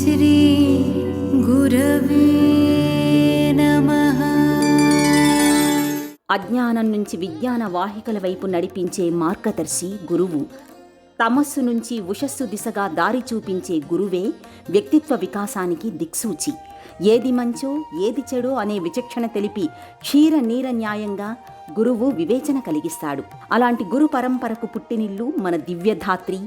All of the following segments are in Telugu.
శ్రీ గురవే నమః. అజ్ఞానం నుంచి విజ్ఞాన వాహికల వైపు నడిపించే మార్గదర్శి గురువు. తమస్సు నుంచి ఉషస్సు దిశగా దారి చూపించే గురువే వ్యక్తిత్వ వికాసానికి దిక్సూచి. ఏది మంచో ఏది చెడో అనే విచక్షణ తెలిపి క్షీర నీర న్యాయంగా గురువు వివేచన కలిగిస్తాడు. అలాంటి గురు పరంపరకు పుట్టినిల్లు మన దివ్యధాత్రి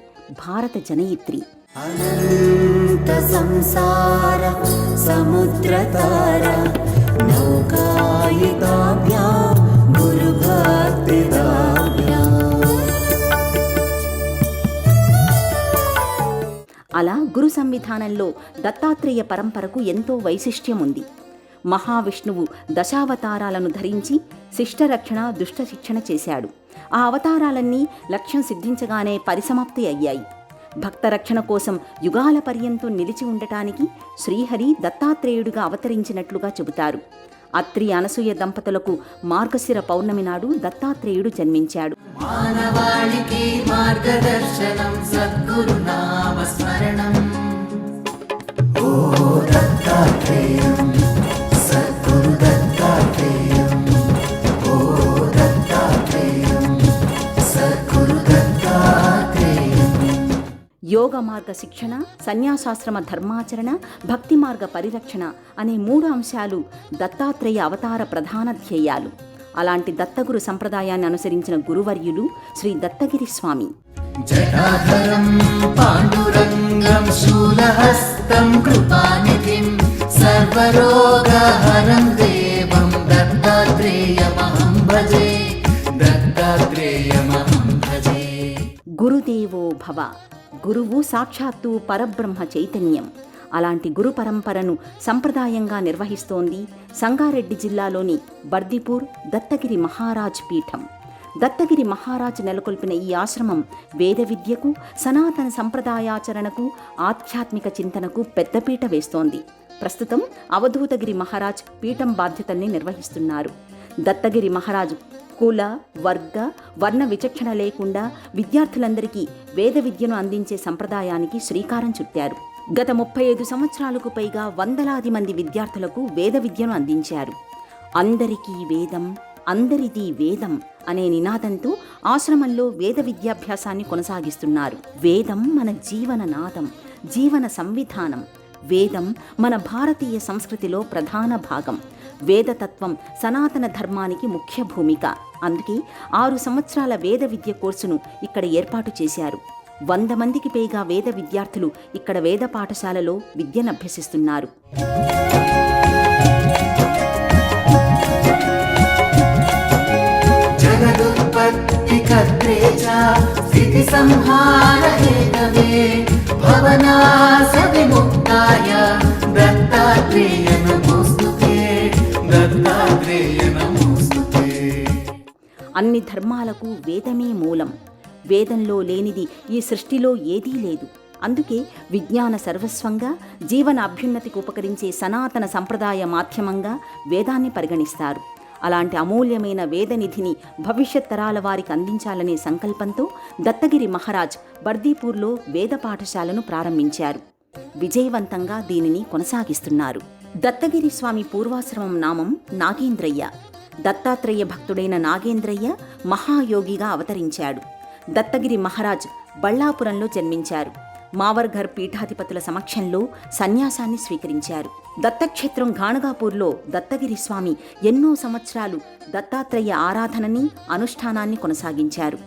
భారత జనయిత్రి. అనంత సంసార సముద్రతార నౌకాయితాభ్యాం గురుభక్తిదాభ్యాం. అలా గురు సంవిధానంలో దత్తాత్రేయ పరంపరకు ఎంతో వైశిష్ట్యం ఉంది. మహావిష్ణువు దశావతారాలను ధరించి శిష్టరక్షణ దుష్ట శిక్షణ చేశాడు. ఆ అవతారాలన్నీ లక్ష్యం సిద్ధించగానే పరిసమాప్తి అయ్యాయి. భక్త రక్షణ కోసం యుగాల పర్యంతం నిలిచి ఉండటానికి శ్రీహరి దత్తాత్రేయుడిగా అవతరించినట్లుగా చెబుతారు. అత్రి అనసూయ దంపతులకు మార్గశిర పౌర్ణమి నాడు దత్తాత్రేయుడు జన్మించాడు. మానవాళికి మార్గదర్శనం సద్గురు నామ స్మరణం. ఓ దత్తాత్రేయం సద్గురు దత్తాత్రేయం. ఓ దత్తాత్రేయం సద్గురు దత్తాత్రేయం. యోగ మార్గ శిక్షణ, సన్యాసాశ్రమ ధర్మాచరణ, భక్తి మార్గ పరిరక్షణ అనే 3 అంశాలు దత్తాత్రేయ అవతార ప్రధాన ధ్యేయాలు. అలాంటి దత్తగురు సంప్రదాయాన్ని అనుసరించిన గురువర్యులు శ్రీ దత్తగిరి స్వామి. జటాధరం పాండురంగం శూలహస్తం కృపానిధిం సర్వరోగహరం దేవం దత్తాత్రేయమహం భజే. దత్తాత్రేయమహం భజే. గురుదేవో భవ. గురువు సాక్షాత్తు పరబ్రహ్మ చైతన్యం. అలాంటి గురు పరంపరను సంప్రదాయంగా నిర్వహిస్తోంది సంగారెడ్డి జిల్లాలోని బర్దిపూర్ దత్తగిరి మహారాజ్ పీఠం. దత్తగిరి మహారాజ్ నెలకొల్పిన ఈ ఆశ్రమం వేద విద్యకు, సనాతన సంప్రదాయాచరణకు, ఆధ్యాత్మిక చింతనకు పెద్దపీట వేస్తోంది. ప్రస్తుతం అవధూతగిరి మహారాజ్ పీఠం బాధ్యతల్ని నిర్వహిస్తున్నారు. దత్తగిరి మహారాజ్ కుల, వర్గ, వర్ణ విచక్షణ లేకుండా విద్యార్థులందరికీ వేద విద్యను అందించే సంప్రదాయానికి శ్రీకారం చుట్టారు. గత 35 సంవత్సరాలకు పైగా వందలాది మంది విద్యార్థులకు వేద విద్యను అందించారు. అందరికీ వేదం, అందరిది వేదం అనే నినాదంతో ఆశ్రమంలో వేద విద్యాభ్యాసాన్ని కొనసాగిస్తున్నారు. వేదం మన జీవన నాదం, జీవన సంవిధానం. వేదం మన భారతీయ సంస్కృతిలో ప్రధాన భాగం. వేదతత్వం సనాతన ధర్మానికి ముఖ్య భూమిక. అందుకే 6 సంవత్సరాల వేద విద్య కోర్సును ఇక్కడ ఏర్పాటు చేశారు. 100 మందికి పైగా వేద విద్యార్థులు ఇక్కడ వేద పాఠశాలలో విద్యనభ్యసిస్తున్నారు. జగదుత్పత్తి కర్త్రే చ స్థితి సంహార హేతవే భవనాశ విముక్తాయ దత్తాత్రేయ నమోస్తుతే. దత్తాత్రేయ నమోస్తుతే. అన్ని ధర్మాలకు వేదమే మూలం. వేదంలో లేనిది ఈ సృష్టిలో ఏదీ లేదు. అందుకే విజ్ఞాన సర్వస్వంగా, జీవన అభ్యున్నతికి ఉపకరించే సనాతన సంప్రదాయ మాధ్యమంగా వేదాన్ని పరిగణిస్తారు. అలాంటి అమూల్యమైన వేదనిధిని భవిష్యత్ తరాల వారికి అందించాలనే సంకల్పంతో దత్తగిరి మహారాజ్ బర్దీపూర్లో వేద పాఠశాలను ప్రారంభించారు. విజయవంతంగా దీనిని కొనసాగిస్తున్నారు. దత్తగిరి స్వామి పూర్వాశ్రమం నామం నాగేంద్రయ్య. దత్తాత్రేయ భక్తుడైన నాగేంద్రయ్య మహాయోగిగా అవతరించాడు. దత్తగిరి మహారాజ్ బళ్ళాపురంలో జన్మించారు. మావర్ఘర్ పీఠాధిపతుల సమక్షంలో సన్యాసాన్ని స్వీకరించారు. దత్తక్షేత్రం గాణగాపూర్లో దత్తగిరి స్వామి ఎన్నో సంవత్సరాలు దత్తాత్రేయ ఆరాధనని, అనుష్ఠానాన్ని కొనసాగించారు.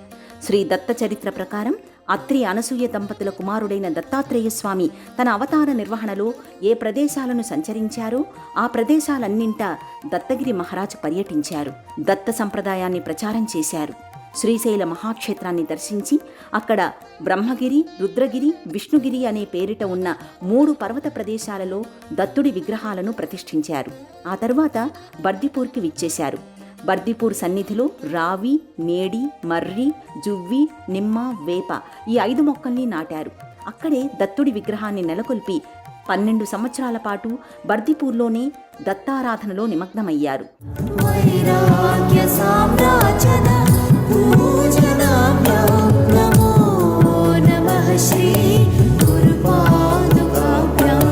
శ్రీ దత్త చరిత్ర ప్రకారం అత్రి అనసూయ దంపతుల కుమారుడైన దత్తాత్రేయ స్వామి తన అవతార నిర్వహణలో ఏ ప్రదేశాలను సంచరించారో ఆ ప్రదేశాలన్నింటా దత్తగిరి మహారాజ్ పర్యటించారు. దత్త సంప్రదాయాన్ని ప్రచారం చేశారు. శ్రీశైల మహాక్షేత్రాన్ని దర్శించి అక్కడ బ్రహ్మగిరి, రుద్రగిరి, విష్ణుగిరి అనే పేరిట ఉన్న 3 పర్వత ప్రదేశాలలో దత్తుడి విగ్రహాలను ప్రతిష్ఠించారు. ఆ తర్వాత బర్దిపూర్కి విచ్చేశారు. బర్దిపూర్ సన్నిధిలో రావి, మేడి, మర్రి, జువ్వి, నిమ్మ, వేప ఈ 5 మొక్కల్ని నాటారు. అక్కడే దత్తుడి విగ్రహాన్ని నెలకొల్పి 12 సంవత్సరాల పాటు బర్దిపూర్లోనే దత్తారాధనలో నిమగ్నమయ్యారు. శ్రీ గురుపాదుకాభ్యాం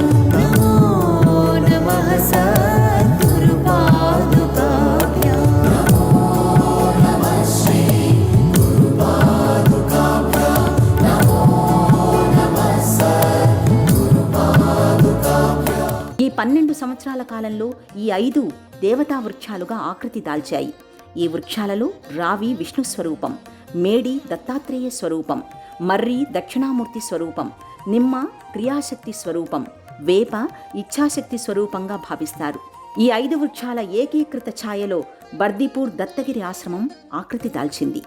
12 సంవత్సరాల కాలంలో ఈ 5 దేవతా వృక్షాలుగా ఆకృతి దాల్చాయి. ఈ వృక్షాలలో రావి విష్ణు స్వరూపం, మేడి దత్తాత్రేయ స్వరూపం, మర్రి దక్షిణామూర్తి స్వరూపం, నిమ్మ క్రియాశక్తి స్వరూపం, వేప ఇచ్ఛాశక్తి స్వరూపంగా భావిస్తారు. ఈ 5 వృక్షాల ఏకీకృత ఛాయలో బర్దిపూర్ దత్తగిరి ఆశ్రమం ఆకృతి దాల్చింది.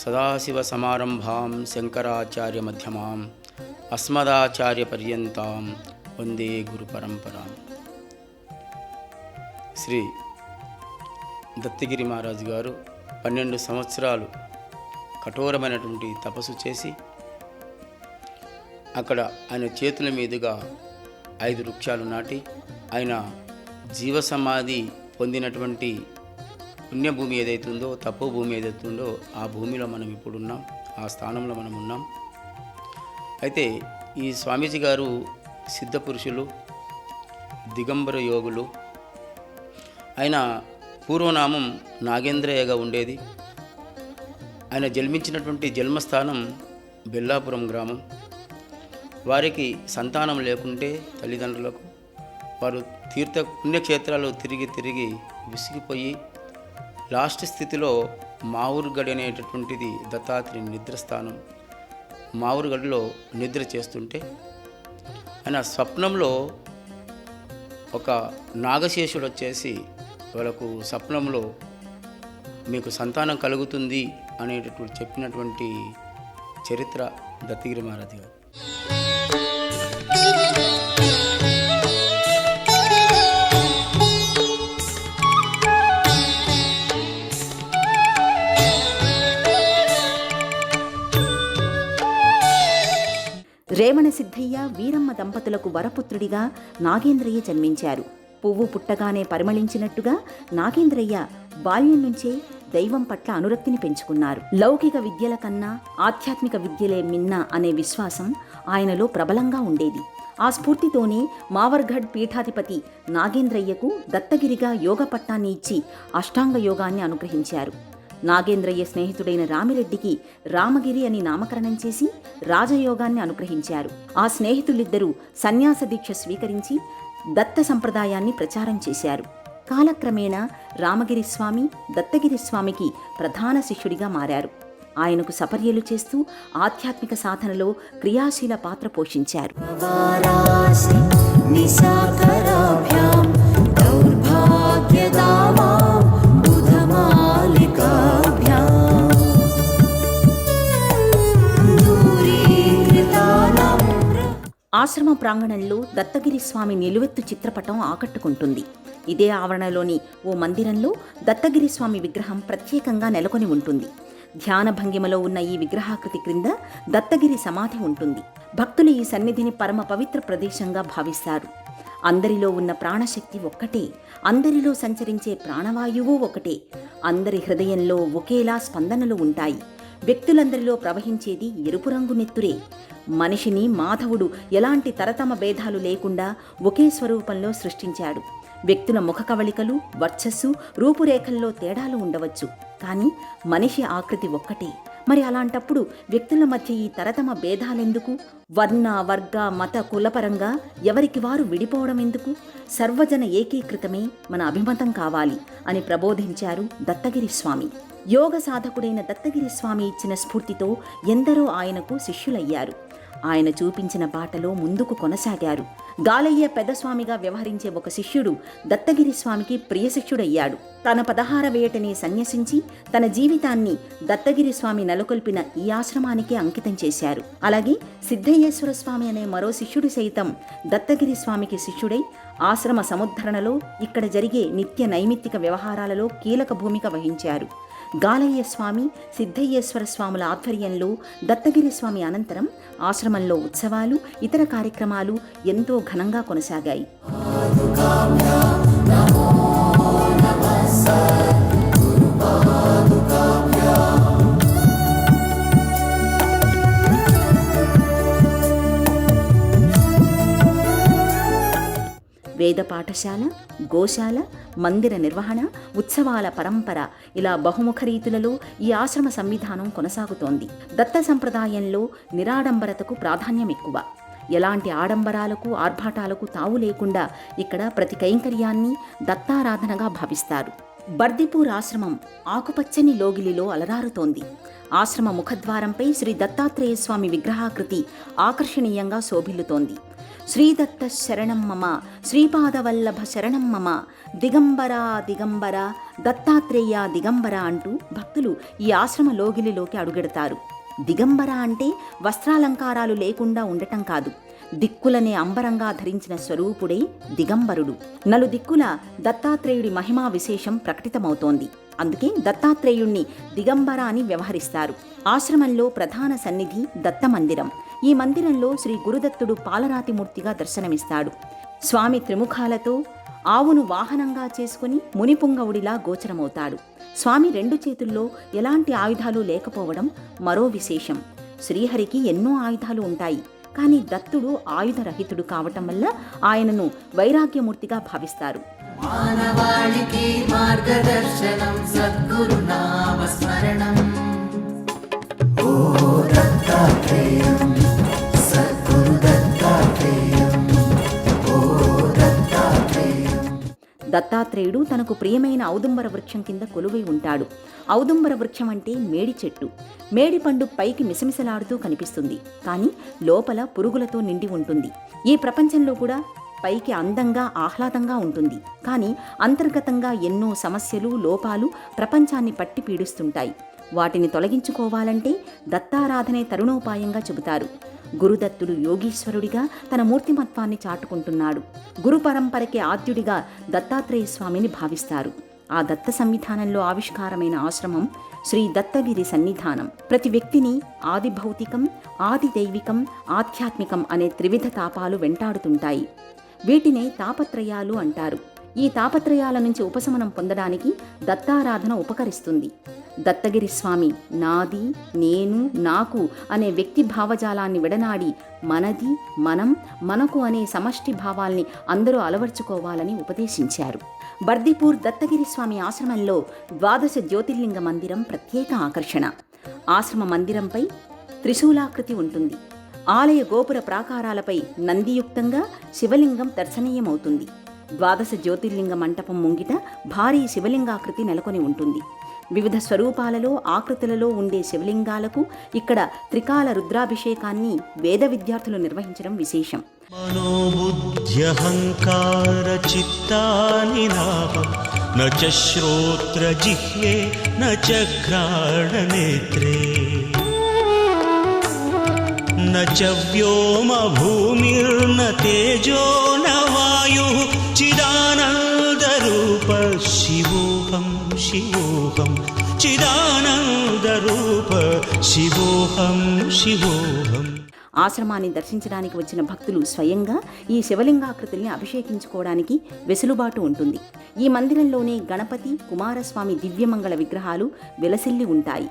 సదాశివ సమారంభాం శంకరాచార్య మధ్యమాం అస్మదాచార్య పర్యంతాం వందే గురు పరంపరాం. శ్రీ దత్తగిరి మహారాజు గారు 12 సంవత్సరాలు కఠోరమైనటువంటి తపస్సు చేసి అక్కడ ఆయన చేతుల మీదుగా 5 వృక్షాలు నాటి ఆయన జీవ సమాధి పొందినటువంటి పుణ్యభూమి ఏదైతుందో, తపో భూమి ఏదైతుందో ఆ భూమిలో మనం ఇప్పుడున్నాం, ఆ స్థానంలో మనం ఉన్నాం. అయితే ఈ స్వామీజీ గారు సిద్ధపురుషులు, దిగంబర యోగులు. ఆయన పూర్వనామం నాగేంద్రయ్యగా ఉండేది. ఆయన జన్మించినటువంటి జన్మస్థానం బెల్లాపురం గ్రామం. వారికి సంతానం లేకుంటే తల్లిదండ్రులకు వారు పుణ్యక్షేత్రాలు తిరిగి విసిగిపోయి లాస్ట్ స్థితిలో మావురుగడి అనేటటువంటిది దత్తాత్రేయ నిద్రస్థానం. మావురుగడిలో నిద్ర చేస్తుంటే ఆయన స్వప్నంలో ఒక నాగశేషుడు వచ్చేసి వాళ్ళకు స్వప్నంలో మీకు సంతానం కలుగుతుంది అనేటటువంటి చెప్పినటువంటి చరిత్ర దత్తగిరి మహారాజు గారు. రేవణ సిద్ధయ్య వీరమ్మ దంపతులకు వరపుత్రుడిగా నాగేంద్రయ్య జన్మించారు. పువ్వు పుట్టగానే పరిమళించినట్టుగా నాగేంద్రయ్య బాల్యం నుంచే దైవం పట్ల అనురక్తిని పెంచుకున్నారు. లౌకిక విద్యల కన్నా ఆధ్యాత్మిక విద్యలే మిన్న అనే విశ్వాసం ఆయనలో ప్రబలంగా ఉండేది. ఆ స్ఫూర్తితోనే మావర్ఘడ్ పీఠాధిపతి నాగేంద్రయ్యకు దత్తగిరిగా యోగ పట్టాన్ని ఇచ్చి అష్టాంగ యోగాన్ని అనుగ్రహించారు. నాగేంద్రయ్య స్నేహితుడైన రామిరెడ్డికి రామగిరి అని నామకరణం చేసి రాజయోగాన్ని అనుగ్రహించారు. ఆ స్నేహితులిద్దరూ సన్యాస దీక్ష స్వీకరించి దత్త సంప్రదాయాన్ని ప్రచారం చేశారు. కాలక్రమేణా రామగిరి స్వామి దత్తగిరి స్వామికి ప్రధాన శిష్యుడిగా మారారు. ఆయనకు సపర్యలు చేస్తూ ఆధ్యాత్మిక సాధనలో క్రియాశీల పాత్ర పోషించారు. ఆశ్రమ ప్రాంగణంలో దత్తగిరి స్వామి నిలువెత్తు చిత్రపటం ఆకట్టుకుంటుంది. ఇదే ఆవరణలోని ఓ మందిరంలో దత్తగిరి స్వామి విగ్రహం ప్రత్యేకంగా నెలకొని ఉంటుంది. ధ్యాన భంగిమలో ఉన్న ఈ విగ్రహాకృతి క్రింద దత్తగిరి సమాధి ఉంటుంది. భక్తులు ఈ సన్నిధిని పరమ పవిత్ర ప్రదేశంగా భావిస్తారు. అందరిలో ఉన్న ప్రాణశక్తి ఒక్కటే, అందరిలో సంచరించే ప్రాణవాయువు ఒకటే, అందరి హృదయంలో ఒకేలా స్పందనలు ఉంటాయి. వ్యక్తులందరిలో ప్రవహించేది ఎరుపు రంగు నెత్తురే. మనిషిని మాధవుడు ఎలాంటి తరతమ భేదాలు లేకుండా ఒకే స్వరూపంలో సృష్టించాడు. వ్యక్తుల ముఖ కవళికలు, వర్చస్సు, రూపురేఖల్లో తేడాలు ఉండవచ్చు, కానీ మనిషి ఆకృతి ఒక్కటే. మరి అలాంటప్పుడు వ్యక్తుల మధ్య ఈ తరతమ భేదాలెందుకు? వర్ణ, వర్గ, మత, కులపరంగా ఎవరికి వారు విడిపోవడం ఎందుకు? సర్వజన ఏకీకృతమే మన అభిమతం కావాలి అని ప్రబోధించారు దత్తగిరి స్వామి. యోగ సాధకుడైన దత్తగిరి స్వామి ఇచ్చిన స్ఫూర్తితో ఎందరో ఆయనకు శిష్యులయ్యారు. ఆయన చూపించిన బాటలో ముందుకు కొనసాగారు. గాలయ్య పెద్దస్వామిగా వ్యవహరించే ఒక శిష్యుడు దత్తగిరి స్వామికి ప్రియ శిష్యుడయ్యాడు. తన 16వ ఏటనే సన్యసించి తన జీవితాన్ని దత్తగిరి స్వామి నెలకొల్పిన ఈ ఆశ్రమానికే అంకితం చేశారు. అలాగే సిద్ధయ్యేశ్వర స్వామి అనే మరో శిష్యుడు సైతం దత్తగిరి స్వామికి శిష్యుడై ఆశ్రమ సముద్ధరణలో, ఇక్కడ జరిగే నిత్య నైమిత్తిక వ్యవహారాలలో కీలక భూమిక వహించారు. గాలయ్య స్వామి, సిద్ధయ్యేశ్వర స్వాముల ఆధ్వర్యంలో దత్తగిరి స్వామి అనంతరం ఆశ్రమంలో ఉత్సవాలు, ఇతర కార్యక్రమాలు ఎంతో ఘనంగా కొనసాగాయి. వేద పాఠశాల, గోశాల, మందిర నిర్వహణ, ఉత్సవాల పరంపర ఇలా బహుముఖ రీతులలో ఈ ఆశ్రమ సంవిధానం కొనసాగుతోంది. దత్త సంప్రదాయంలో నిరాడంబరతకు ప్రాధాన్యం ఎక్కువ. ఎలాంటి ఆడంబరాలకు ఆర్భాటాలకు తావు లేకుండా ఇక్కడ ప్రతి కైంకర్యాన్ని దత్తారాధనగా భావిస్తారు. బర్దిపూర్ ఆశ్రమం ఆకుపచ్చని లోగిలిలో అలరారుతోంది. ఆశ్రమ ముఖద్వారంపై శ్రీ దత్తాత్రేయ స్వామి విగ్రహాకృతి ఆకర్షణీయంగా శోభిల్లుతోంది. శ్రీదత్త శరణం మమ, శ్రీపాదవల్లభ శరణం మమ, దిగంబరా దిగంబర, దత్తాత్రేయ దిగంబర అంటూ భక్తులు ఈ ఆశ్రమ లోగిలిలోకి అడుగెడతారు. దిగంబర అంటే వస్త్రాలంకారాలు లేకుండా ఉండటం కాదు, దిక్కులనే అంబరంగా ధరించిన స్వరూపుడే దిగంబరుడు. నలుదిక్కుల దత్తాత్రేయుడి మహిమా విశేషం ప్రకటితమవుతోంది. అందుకే దత్తాత్రేయుణ్ణి దిగంబర అని వ్యవహరిస్తారు. ఆశ్రమంలో ప్రధాన సన్నిధి దత్త మందిరం. ఈ మందిరంలో శ్రీ గురుదత్తుడు పాలరాతిమూర్తిగా దర్శనమిస్తాడు. స్వామి త్రిముఖాలతో ఆవును వాహనంగా చేసుకుని మునిపుంగవుడిలా గోచరమవుతాడు. స్వామి 2 చేతుల్లో ఎలాంటి ఆయుధాలు లేకపోవడం మరో విశేషం. శ్రీహరికి ఎన్నో ఆయుధాలు ఉంటాయి, కానీ దత్తుడు ఆయుధరహితుడు కావటం వల్ల ఆయనను వైరాగ్యమూర్తిగా భావిస్తారు. మానవాళికి మార్గదర్శనం సద్గురు నామ స్మరణం. ఓ దత్తాత్రేయం, సద్గురు దత్తాత్రేయం, ఓ దత్తాత్రేయం. దత్తాత్రేయుడు తనకు ప్రియమైన ఔదుంబర వృక్షం కింద కొలువై ఉంటాడు. ఔదుంబర వృక్షం అంటే మేడి చెట్టు. మేడి పండు పైకి మిసమిసలాడుతూ కనిపిస్తుంది, కానీ లోపల పురుగులతో నిండి ఉంటుంది. ఈ ప్రపంచంలో కూడా పైకి అందంగా ఆహ్లాదంగా ఉంటుంది, కానీ అంతర్గతంగా ఎన్నో సమస్యలు లోపాలు ప్రపంచాన్ని పట్టి పీడిస్తుంటాయి. వాటిని తొలగించుకోవాలంటే దత్తారాధనే తరుణోపాయంగా చెబుతారు. గురుదత్తుడు యోగీశ్వరుడిగా తన మూర్తిమత్వాన్ని చాటుకుంటున్నాడు. గురు పరంపరకి ఆద్యుడిగా దత్తాత్రేయ స్వామిని భావిస్తారు. ఆ దత్త సంవిధానంలో ఆవిష్కారమైన ఆశ్రమం శ్రీ దత్తగిరి సన్నిధానం. ప్రతి వ్యక్తిని ఆది భౌతికం, ఆది దైవికం, ఆధ్యాత్మికం అనే త్రివిధ తాపాలు వెంటాడుతుంటాయి. వీటినే తాపత్రయాలు అంటారు. ఈ తాపత్రయాల నుంచి ఉపశమనం పొందడానికి దత్తారాధన ఉపకరిస్తుంది. దత్తగిరి స్వామి నాది, నేను, నాకు అనే వ్యక్తి భావజాలాన్ని విడనాడి మనది, మనం, మనకు అనే సమష్టి భావాల్ని అందరూ అలవర్చుకోవాలని ఉపదేశించారు. బర్దిపూర్ దత్తగిరి స్వామి ఆశ్రమంలో 12 జ్యోతిర్లింగ మందిరం ప్రత్యేక ఆకర్షణ. ఆశ్రమ మందిరంపై త్రిశూలాకృతి ఉంటుంది. ఆలయ గోపుర ప్రాకారాలపై నందియుక్తంగా శివలింగం దర్శనీయమవుతుంది. 12 జ్యోతిర్లింగ మంటపం ముంగిట భారీ శివలింగాకృతి నెలకొని ఉంటుంది. వివిధ స్వరూపాలలో ఆకృతులలో ఉండే శివలింగాలకు ఇక్కడ త్రికాల రుద్రాభిషేకాన్ని వేద విద్యార్థులు నిర్వహించడం విశేషం. మనోబుద్ధ్యహంకార చిత్తాని నాభం న చ శ్రోత్ర జిహ్వే న చ ఘ్రాణ నేత్రే న చ వ్యోమ భూమిర్న తేజో న వాయుః చిదానంద రూప శివోహం శివోహం చిదానంద రూప శివోహం శివోహం. ఆశ్రమాన్ని దర్శించడానికి వచ్చిన భక్తులు స్వయంగా ఈ శివలింగాకృతుల్ని అభిషేకించుకోవడానికి వెసులుబాటు ఉంటుంది. ఈ మందిరంలోనే గణపతి, కుమారస్వామి దివ్యమంగళ విగ్రహాలు విలసిల్లి ఉంటాయి.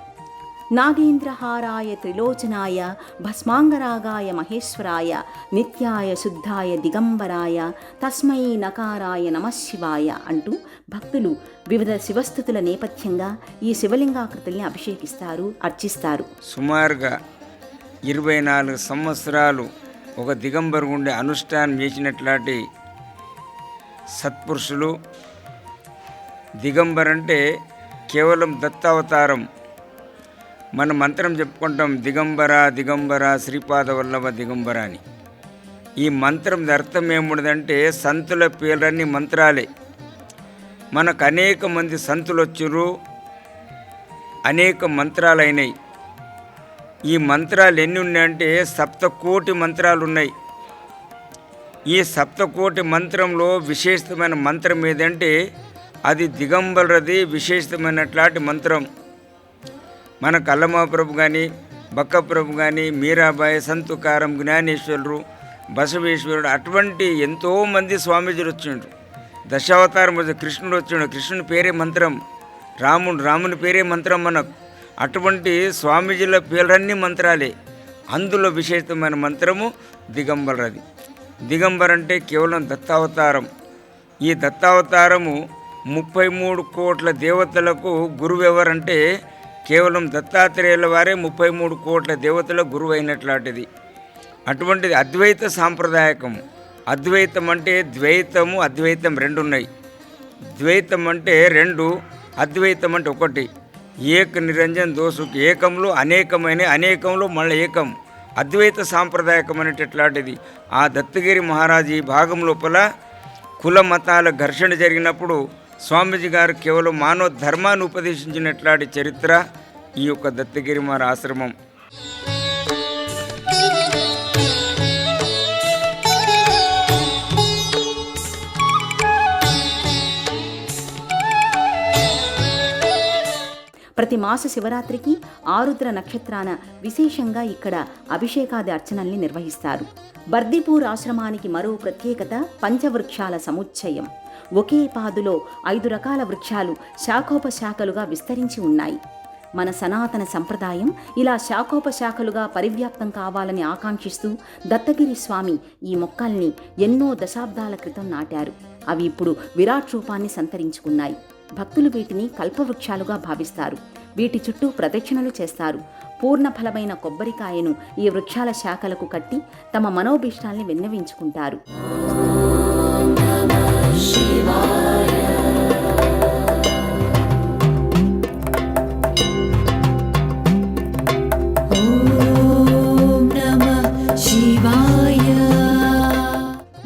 నాగేంద్రహారాయ త్రిలోచనాయ భస్మాంగరాగాయ మహేశ్వరాయ నిత్యాయ శుద్ధాయ దిగంబరాయ తస్మై నకారాయ నమశివాయ అంటూ భక్తులు వివిధ శివస్థుతుల నేపథ్యంగా ఈ శివలింగాకృతుల్ని అభిషేకిస్తారు, అర్చిస్తారు. సుమారుగా 24 సంవత్సరాలు ఒక దిగంబరు ఉండే అనుష్ఠానం చేసినట్లాంటి సత్పురుషులు. దిగంబరంటే కేవలం దత్తావతారం. మన మంత్రం చెప్పుకుంటాం, దిగంబర దిగంబర శ్రీపాద వల్లభ దిగంబర అని. ఈ మంత్రం అర్థం ఏముండదంటే సంతుల పేర్లన్నీ మంత్రాలే. మనకు అనేక మంది సంతులు వచ్చారు, అనేక మంత్రాలు అయినాయి. ఈ మంత్రాలు ఎన్ని ఉన్నాయంటే 7,000,000 మంత్రాలు ఉన్నాయి. ఈ 7,000,000 మంత్రంలో విశేషమైన మంత్రం ఏదంటే అది దిగంబరది విశేషమైనట్లాంటి మంత్రం. మన కల్లమాప్రభు కానీ, బక్కప్రభు కానీ, మీరాబాయి, సంతుకారం, జ్ఞానేశ్వరుడు, బసవేశ్వరుడు అటువంటి ఎంతోమంది స్వామీజీలు వచ్చిండ్రు. దశావతారం కృష్ణుడు వచ్చిండు, కృష్ణుని పేరే మంత్రం. రాముని పేరే మంత్రం మనకు. అటువంటి స్వామీజీల పేర్లన్నీ మంత్రాలే. అందులో విశేషమైన మంత్రము దిగంబరది. దిగంబర అంటే కేవలం దత్తావతారం. ఈ దత్తావతారము 33 కోట్ల దేవతలకు గురువు ఎవరంటే కేవలం దత్తాత్రేయుల వారే 33 కోట్ల దేవతల గురువు అయినట్లాంటిది. అటువంటిది అద్వైత సాంప్రదాయకము. అద్వైతం అంటే ద్వైతము అద్వైతం రెండు ఉన్నాయి. ద్వైతం అంటే రెండు, అద్వైతం అంటే ఒకటి. ఏక నిరంజన్ దోసుకు, ఏకంలో అనేకమైన, అనేకంలో మళ్ళీ ఏకం. అద్వైత సాంప్రదాయకం అనేటట్లాంటిది. ఆ దత్తగిరి మహారాజు ఈ భాగం లోపల కుల మతాల ఘర్షణ జరిగినప్పుడు స్వామీజీ గారు కేవలం మానవ ధర్మాన్ని ఉపదేశించినట్లాంటి చరిత్ర ఈ యొక్క దత్తగిరి మహారాజ్ ఆశ్రమం. ప్రతి మాస శివరాత్రికి ఆరుద్ర నక్షత్రాన విశేషంగా ఇక్కడ అభిషేకాది అర్చనల్ని నిర్వహిస్తారు. బర్దిపూర్ ఆశ్రమానికి మరో ప్రత్యేకత పంచవృక్షాల సముచ్చయం. ఒకే పాదులో 5 రకాల వృక్షాలు శాఖోపశాఖలుగా విస్తరించి ఉన్నాయి. మన సనాతన సంప్రదాయం ఇలా శాఖోపశాఖలుగా పరివ్యాప్తం కావాలని ఆకాంక్షిస్తూ దత్తగిరి స్వామి ఈ మొక్కల్ని ఎన్నో దశాబ్దాల క్రితం నాటారు. అవి ఇప్పుడు విరాట్ రూపాన్ని సంతరించుకున్నాయి. భక్తులు వీటిని కల్పవృక్షాలుగా భావిస్తారు. వీటి చుట్టూ ప్రదక్షిణలు చేస్తారు. పూర్ణ ఫలమైన కొబ్బరికాయను ఈ వృక్షాల శాఖలకు కట్టి తమ మనోభీష్టాల్ని విన్నవించుకుంటారు.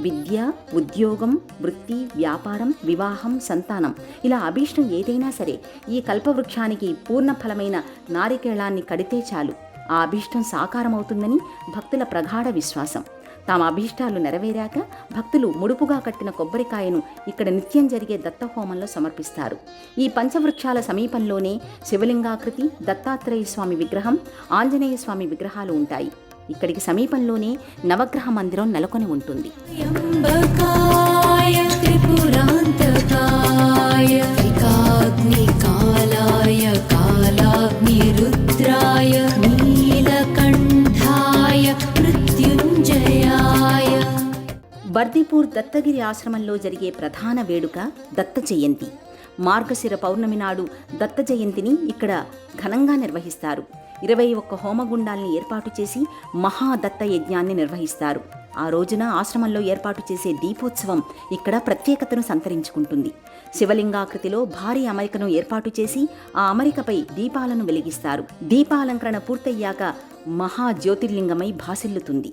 విద్య, ఉద్యోగం, వృత్తి, వ్యాపారం, వివాహం, సంతానం ఇలా అభీష్టం ఏదైనా సరే ఈ కల్పవృక్షానికి పూర్ణ ఫలమైన నారికేళాన్ని కడితే చాలు ఆ అభీష్టం సాకారమవుతుందని భక్తుల ప్రగాఢ విశ్వాసం. తమ అభీష్టాలు నెరవేరాక భక్తులు ముడుపుగా కట్టిన కొబ్బరికాయను ఇక్కడ నిత్యం జరిగే దత్తహోమంలో సమర్పిస్తారు. ఈ పంచవృక్షాల సమీపంలోనే శివలింగాకృతి, దత్తాత్రేయ స్వామి విగ్రహం, ఆంజనేయ స్వామి విగ్రహాలు ఉంటాయి. ఇక్కడికి సమీపంలోనే నవగ్రహ మందిరం నెలకొని ఉంటుంది. బర్దిపూర్ దత్తగిరి ఆశ్రమంలో జరిగే ప్రధాన వేడుక దత్త జయంతి. మార్గశిర పౌర్ణమి నాడు దత్త జయంతిని ఇక్కడ ఘనంగా నిర్వహిస్తారు. 21 హోమగుండాల్ని ఏర్పాటు చేసి మహాదత్త యజ్ఞాన్ని నిర్వహిస్తారు. ఆ రోజున ఆశ్రమంలో ఏర్పాటు చేసే దీపోత్సవం ఇక్కడ ప్రత్యేకతను సంతరించుకుంటుంది. శివలింగాకృతిలో భారీ అమరికను ఏర్పాటు చేసి ఆ అమరికపై దీపాలను వెలిగిస్తారు. దీపాలంకరణ పూర్తయ్యాక మహాజ్యోతిర్లింగమై భాసిల్లుతుంది.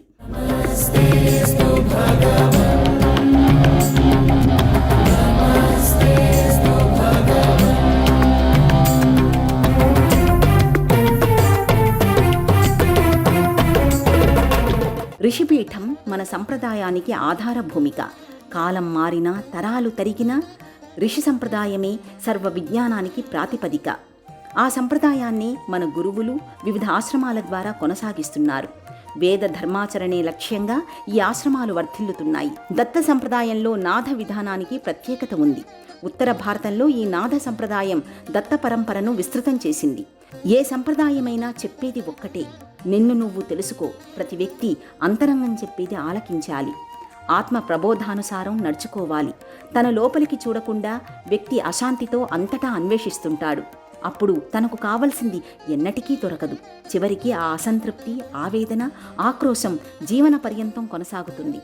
ఋషిపీఠం మన సంప్రదాయానికి ఆధార భూమిక. కాలం మారినా, తరాలు తరిగినా ఋషి సంప్రదాయమే సర్వ విజ్ఞానానికి ప్రాతిపదిక. ఆ సంప్రదాయాన్ని మన గురువులు వివిధ ఆశ్రమాల ద్వారా కొనసాగిస్తున్నారు. వేద ధర్మాచరణే లక్ష్యంగా ఈ ఆశ్రమాలు వర్ధిల్లుతున్నాయి. దత్త సంప్రదాయంలో నాథ విధానానికి ప్రత్యేకత ఉంది. ఉత్తర భారతంలో ఈ నాథ సంప్రదాయం దత్త పరంపరను విస్తృతం చేసింది. ఏ సంప్రదాయమైనా చెప్పేది ఒక్కటే, నిన్ను నువ్వు తెలుసుకో. ప్రతి వ్యక్తి అంతరంగం చెప్పేది ఆలకించాలి. ఆత్మ ప్రబోధానుసారం నడుచుకోవాలి. తన లోపలికి చూడకుండా వ్యక్తి అశాంతితో అంతటా అన్వేషిస్తుంటాడు. అప్పుడు తనకు కావలసింది ఎన్నటికీ దొరకదు. చివరికి ఆ అసంతృప్తి, ఆవేదన, ఆక్రోశం జీవన పర్యంతం కొనసాగుతుంది.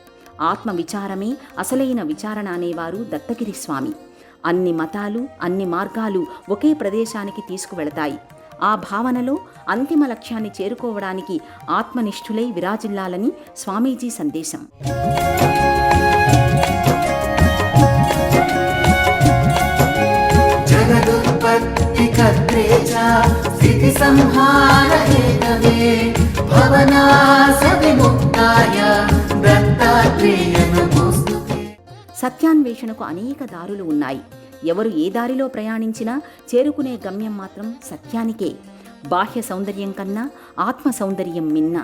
ఆత్మ విచారమే అసలైన విచారణ అనేవారు దత్తగిరి స్వామి. అన్ని మతాలు, అన్ని మార్గాలు ఒకే ప్రదేశానికి తీసుకువెళతాయి. ఆ భావనలో అంతిమ లక్ష్యాన్ని చేరుకోవడానికి ఆత్మనిష్ఠులై విరాజిల్లాలని స్వామీజీ సందేశం. సత్యాన్వేషణకు అనేక దారులు ఉన్నాయి. ఎవరు ఏ దారిలో ప్రయాణించినా చేరుకునే గమ్యం మాత్రం సత్యానికే. బాహ్య సౌందర్యం కన్నా ఆత్మ సౌందర్యం మిన్న.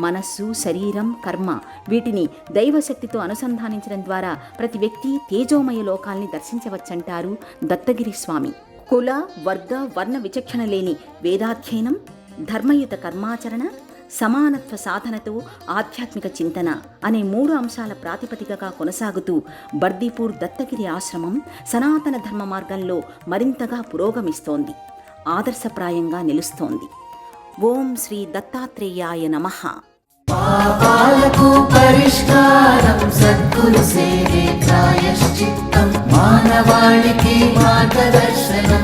మనస్సు, శరీరం, కర్మ వీటిని దైవశక్తితో అనుసంధానించడం ద్వారా ప్రతి వ్యక్తి తేజోమయ లోకాల్ని దర్శించవచ్చంటారు దత్తగిరి స్వామి. కుల, వర్గ, వర్ణ విచక్షణ లేని వేదాధ్యయనం, ధర్మయుత కర్మాచరణ, సమానత్వ సాధనతో ఆధ్యాత్మిక చింతన అనే 3 అంశాల ప్రాతిపదికగా కొనసాగుతూ బర్దిపూర్ దత్తగిరి ఆశ్రమం సనాతన ధర్మ మార్గంలో మరింతగా పురోగమిస్తోంది, ఆదర్శప్రాయంగా నిలుస్తోంది. ఓం శ్రీ దత్తాత్రేయాయ నమః. పాపాలకు పరిష్కారం సద్గురు సేవే ప్రాయశ్చిత్తం మానవాళికి మార్గదర్శనం